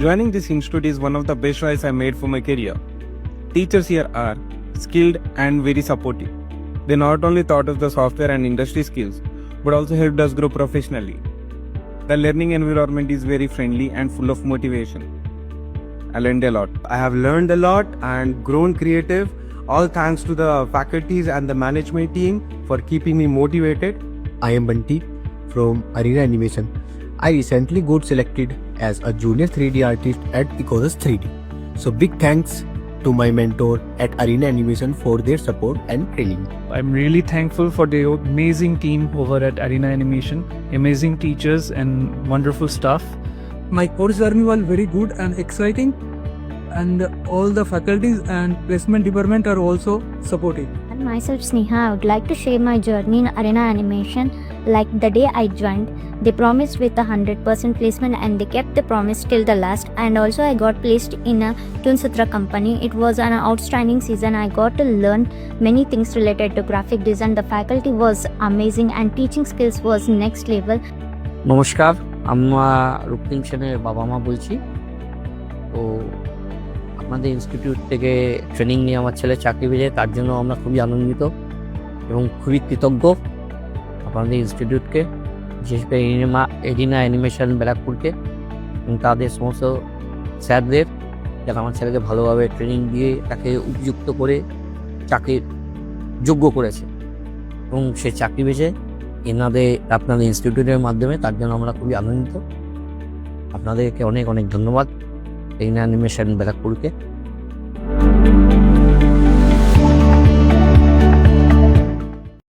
Joining this institute is one of the best choices I made for my career. Teachers here are skilled and very supportive. They not only taught us the software and industry skills, but also helped us grow professionally. The learning environment is very friendly and full of motivation. I learned a lot. I have learned a lot and grown creative, all thanks to the faculties and the management team for keeping me motivated. I am Bunty from Arena Animation. I recently got selected as a junior 3D artist at Ecosys 3D. So big thanks to my mentor at Arena Animation for their support and training. I'm really thankful for the amazing team over at Arena Animation, amazing teachers and wonderful staff. My course journey was very good and exciting, and all the faculties and placement department are also supportive. And myself Sneha, I would like to share my journey in Arena Animation. Like the day I joined, they promised with a 100% placement and they kept the promise till the last. And also I got placed in a Tunsutra company. It was an outstanding season. I got to learn many things related to graphic design. The faculty was amazing and teaching skills was next level. নমস্কার, আমরা রক্তিম সেনের বাবা মা বলছি। তো আপনাদের institute থেকে training নিয়ে আমার ছেলে চাকরি পেয়েছে, তার জন্য আমরা খুবই আনন্দিত এবং খুবই কৃতজ্ঞ আপনাদের ইনস্টিটিউটকে, বিশেষ করে এরিনা অ্যানিমেশন ব্যারাকপুরকে এবং তাদের সমস্ত স্যারদের, যারা আমার ছেলেকে ভালোভাবে ট্রেনিং দিয়ে তাকে উপযুক্ত করে চাকরির যোগ্য করেছে এবং সে চাকরি পেয়েছে আপনাদের ইনস্টিটিউটের মাধ্যমে। তার জন্য আমরা খুবই আনন্দিত। আপনাদেরকে অনেক অনেক ধন্যবাদ এরিনা অ্যানিমেশন ব্যারাকপুরকে।